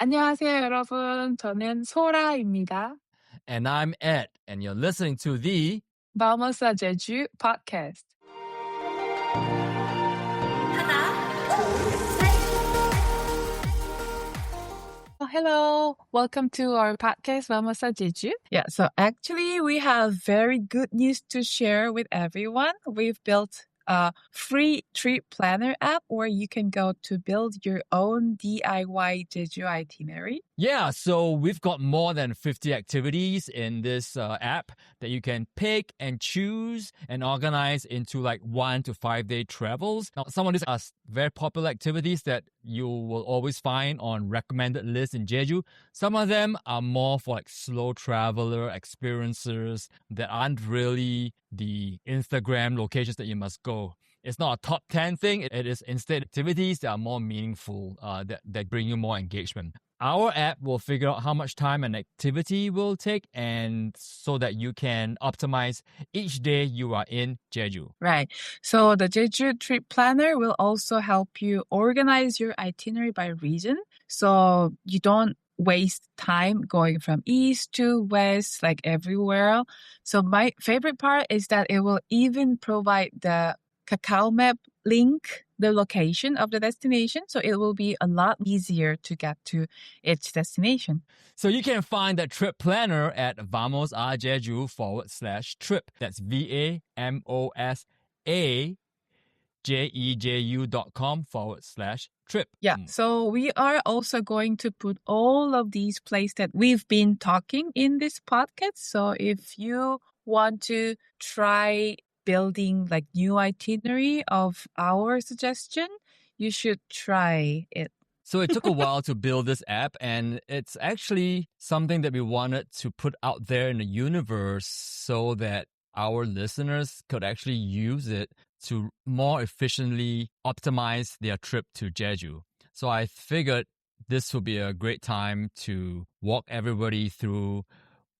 안녕하세요, 여러분. 저는 소라입니다. And I'm Ed, and you're listening to the Vamos a Jeju podcast. Hello, welcome to our podcast, Vamos a Jeju. Yeah, so actually we have very good news to share with everyone. We've built a free trip planner app where you can go to build your own DIY Jeju itinerary. Yeah, so we've got more than 50 activities in this app that you can pick and choose and organize into like 1 to 5 day travels. Now, some of these are very popular activities that you will always find on recommended lists in Jeju. Some of them are more for like slow traveler experiencers that aren't really the Instagram locations that you must go. It's not a top 10 thing. It is instead activities that are more meaningful, that bring you more engagement. Our app will figure out how much time an activity will take, and so that you can optimize each day you are in Jeju. Right. So the Jeju trip planner will also help you organize your itinerary by region. So you don't waste time going from east to west, like everywhere. So my favorite part is that it will even provide the Kakao map link, the location of the destination. So it will be a lot easier to get to its destination. So you can find that trip planner at vamosarjeju/trip. That's VAMOSAJEJU.com/trip. Yeah. So we are also going to put all of these places that we've been talking in this podcast. So if you want to try building like new itinerary of our suggestion, you should try it. So it took a while to build this app, and it's actually something that we wanted to put out there in the universe so that our listeners could actually use it to more efficiently optimize their trip to Jeju. So I figured this would be a great time to walk everybody through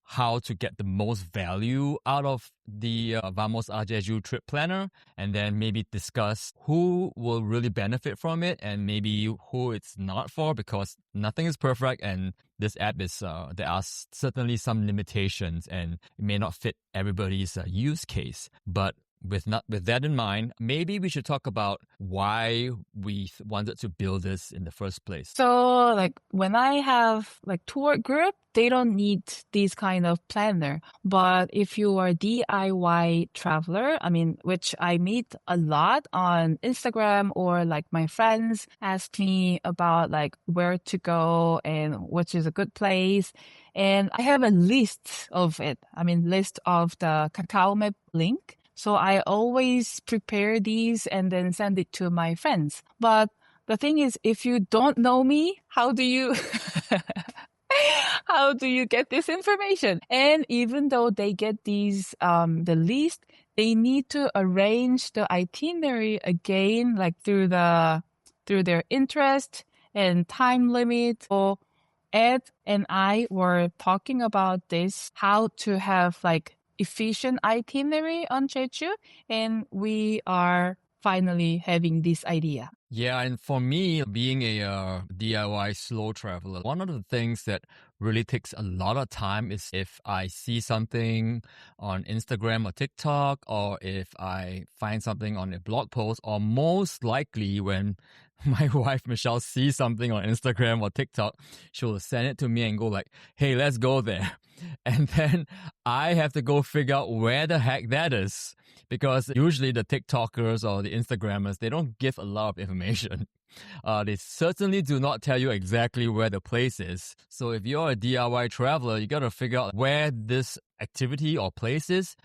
how to get the most value out of the Vamos a Jeju trip planner, and then maybe discuss who will really benefit from it and maybe who it's not for, because nothing is perfect and this app is, there are certainly some limitations and it may not fit everybody's use case. But with that in mind, maybe we should talk about why we wanted to build this in the first place. So like when I have like tour group, they don't need this kind of planner. But if you are DIY traveler, I mean, which I meet a lot on Instagram, or like my friends ask me about like where to go and which is a good place. And I have a list of it. I mean, list of the Kakao map link. So I always prepare these and then send it to my friends. But the thing is, if you don't know me, how do you how do you get this information? And even though they get these the list, they need to arrange the itinerary again, like through their interest and time limit. So Ed and I were talking about this, how to have like efficient itinerary on Jeju, and we are finally having this idea. Yeah, and for me, being a DIY slow traveler, one of the things that really takes a lot of time is if I see something on Instagram or TikTok, or if I find something on a blog post, or most likely when my wife Michelle sees something on Instagram or TikTok, she'll send it to me and go like, hey, let's go there. And then I have to go figure out where the heck that is. Because usually the TikTokers or the Instagrammers, they don't give a lot of information. They certainly do not tell you exactly where the place is. So if you're a DIY traveler, you got to figure out where this activity or place is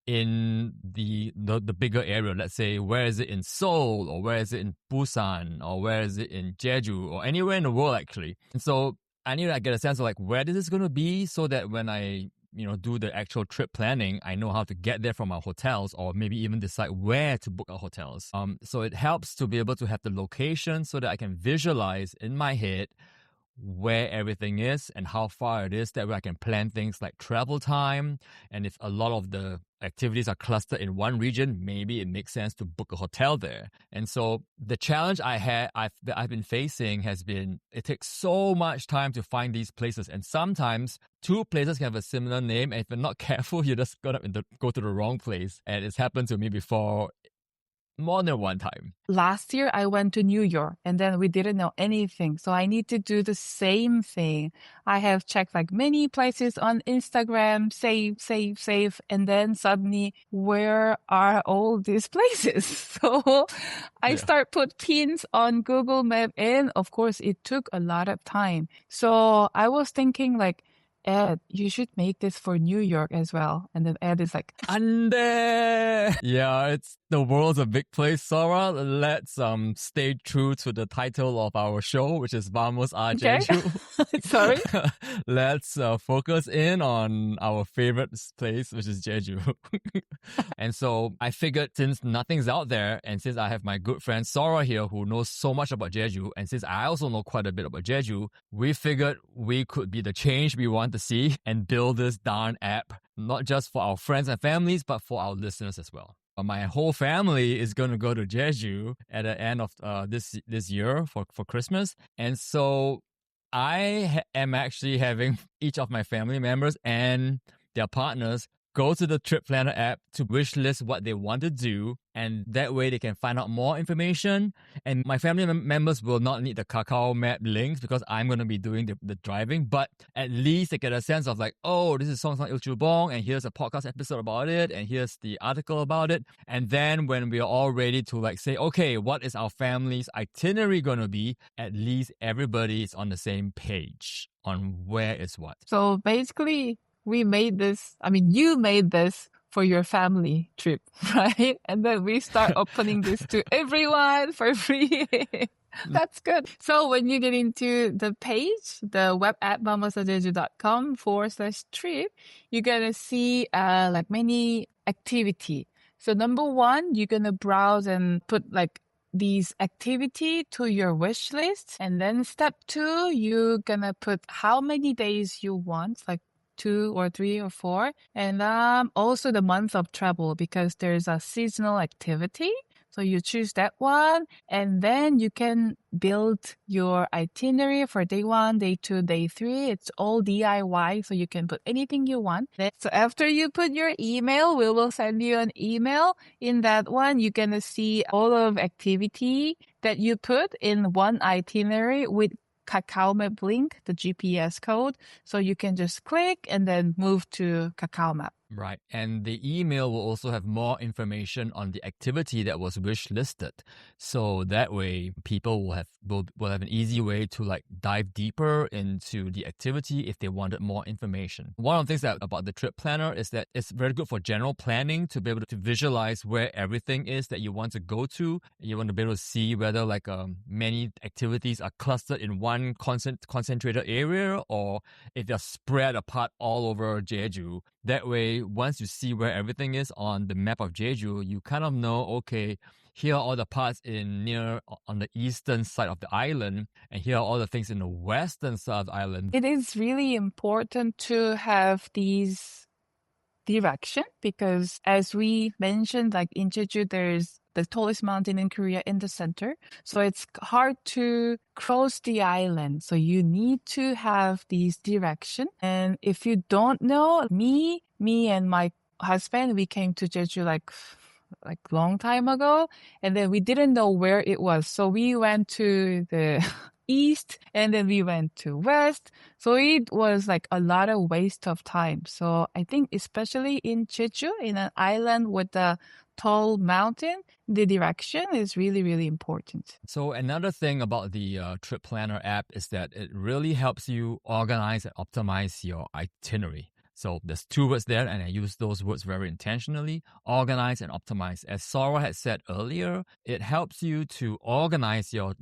in the bigger area. Let's say, where is it in Seoul, or where is it in Busan, or where is it in Jeju, or anywhere in the world actually. And so I need to get a sense of like where this is going to be, so that when I do the actual trip planning, I know how to get there from our hotels, or maybe even decide where to book our hotels. So it helps to be able to have the location so that I can visualize in my head where everything is and how far it is. That way I can plan things like travel time. And if a lot of the activities are clustered in one region, maybe it makes sense to book a hotel there. And so the challenge that I've been facing has been, it takes so much time to find these places. And sometimes two places can have a similar name. And if you're not careful, you're just gonna go to the wrong place. And it's happened to me before more than one time. Last year, I went to New York and then we didn't know anything. So I need to do the same thing. I have checked like many places on Instagram, save. And then suddenly, where are all these places? So I start put pins on Google Map and of course, it took a lot of time. So I was thinking like, Ed, you should make this for New York as well. And then Ed is like, Ande! Yeah, it's the world's a big place, Sora. Let's stay true to the title of our show, which is Vamos a okay, Jeju. sorry. Let's focus in on our favorite place, which is Jeju. And so I figured since nothing's out there, and since I have my good friend Sora here who knows so much about Jeju, and since I also know quite a bit about Jeju, we figured we could be the change we want to see and build this darn app, not just for our friends and families, but for our listeners as well. My whole family is going to go to Jeju at the end of this year for Christmas. And so I am actually having each of my family members and their partners go to the Trip Planner app to wish list what they want to do, and that way they can find out more information. And my family members will not need the Kakao map links because I'm going to be doing the driving, but at least they get a sense of like, oh, this is Songsan Ilchubong, and here's a podcast episode about it, and here's the article about it. And then when we're all ready to like say, okay, what is our family's itinerary going to be, at least everybody is on the same page on where is what. So basically, you made this for your family trip, right? And then we start opening this to everyone for free. That's good. So when you get into the page, the web at mamosajeju.com/trip, you're going to see like many activity. So number one, you're going to browse and put like these activity to your wish list. And then step two, you're going to put how many days you want, like 2 or 3 or 4. And also the month of travel because there's a seasonal activity. So you choose that one and then you can build your itinerary for day 1, day 2, day 3. It's all DIY. So you can put anything you want. So after you put your email, we will send you an email. In that one, you're going to see all of activity that you put in one itinerary with Kakao Map link, the GPS code. So you can just click and then move to Kakao Map. Right. And the email will also have more information on the activity that was wish listed. So that way people will have an easy way to like dive deeper into the activity if they wanted more information. One of the things about the trip planner is that it's very good for general planning to be able to visualize where everything is that you want to go to. You want to be able to see whether like many activities are clustered in one concentrated area or if they're spread apart all over Jeju. That way, once you see where everything is on the map of Jeju, you kind of know, okay, here are all the parts on the eastern side of the island, and here are all the things in the western side of the island. It is really important to have these direction because as we mentioned, like in Jeju, there's the tallest mountain in Korea in the center. So it's hard to cross the island. So you need to have these direction. And if you don't know, me and my husband, we came to Jeju like long time ago. And then we didn't know where it was. So we went to the east and then we went to west. So it was like a lot of waste of time. So I think especially in Jeju, in an island with a tall mountain, the direction is really, really important. So another thing about the Trip Planner app is that it really helps you organize and optimize your itinerary. So there's 2 words there, and I use those words very intentionally, organize and optimize. As Sora had said earlier, it helps you to organize your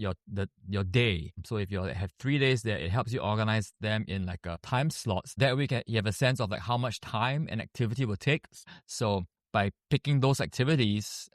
day. So if you have 3 days there, it helps you organize them in like a time slots. That way you have a sense of like how much time an activity will take. So by picking those activities,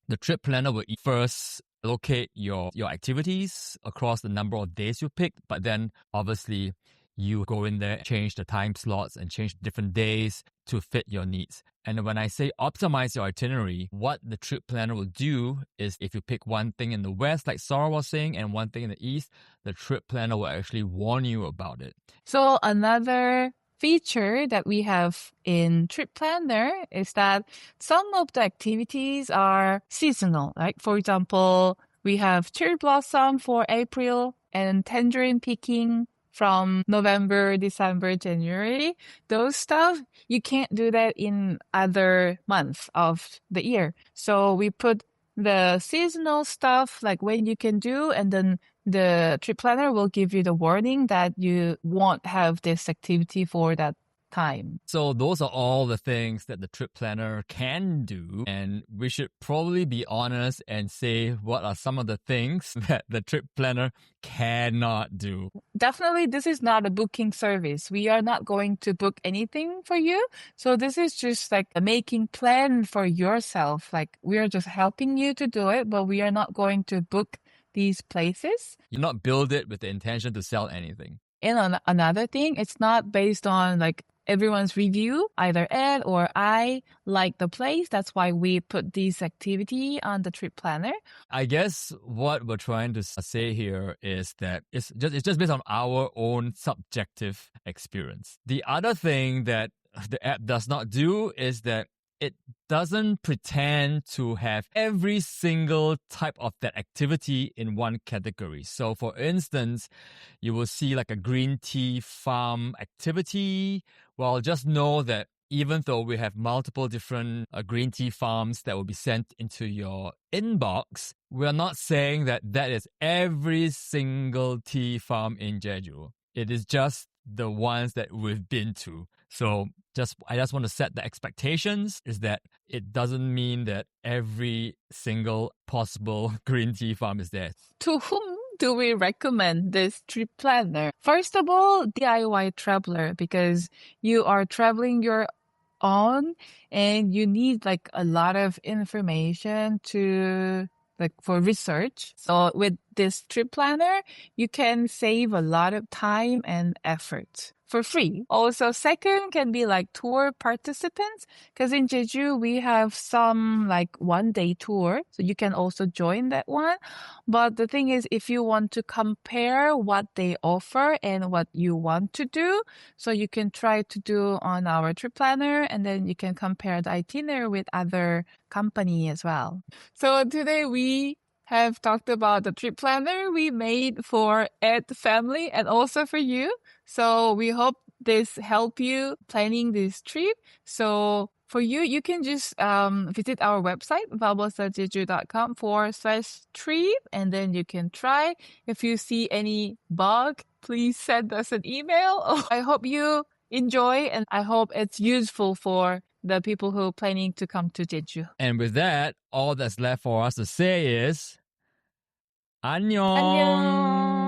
the trip planner will first allocate your activities across the number of days you pick, but then obviously you go in there, change the time slots and change different days to fit your needs. And when I say optimize your itinerary, what the trip planner will do is if you pick one thing in the west, like Sora was saying, and one thing in the east, the trip planner will actually warn you about it. So another feature that we have in Trip Planner is that some of the activities are seasonal. Like for example, we have cherry blossom for April and tangerine picking from November, December, January. Those stuff, you can't do that in other months of the year. So we put the seasonal stuff, like when you can do, and then the trip planner will give you the warning that you won't have this activity for that time. So those are all the things that the trip planner can do. And we should probably be honest and say what are some of the things that the trip planner cannot do. Definitely, this is not a booking service. We are not going to book anything for you. So this is just like a making plan for yourself. Like we are just helping you to do it, but we are not going to book these places. You not build it with the intention to sell anything. And another thing, it's not based on like everyone's review. Either Ed or I like the place. That's why we put this activity on the trip planner. I guess what we're trying to say here is that it's just based on our own subjective experience. The other thing that the app does not do is that it doesn't pretend to have every single type of that activity in one category. So for instance, you will see like a green tea farm activity. Well, just know that even though we have multiple different green tea farms that will be sent into your inbox, we're not saying that that is every single tea farm in Jeju. It is just the ones that we've been to. So I just want to set the expectations is that it doesn't mean that every single possible green tea farm is there. To whom do we recommend this trip planner? First of all, DIY traveler, because you are traveling your own and you need like a lot of information to like for research. So with this trip planner, you can save a lot of time and effort for free. Also, second can be like tour participants, because in Jeju, we have some like 1-day tour. So you can also join that one. But the thing is, if you want to compare what they offer and what you want to do, so you can try to do on our trip planner, and then you can compare the itinerary with other company as well. So today we have talked about the trip planner we made for Ed family and also for you. So we hope this help you planning this trip. So for you, you can just visit our website, valbosajeju.com/trip, and then you can try. If you see any bug, please send us an email. I hope you enjoy, and I hope it's useful for the people who are planning to come to Jeju. And with that, all that's left for us to say is 안녕. 안녕.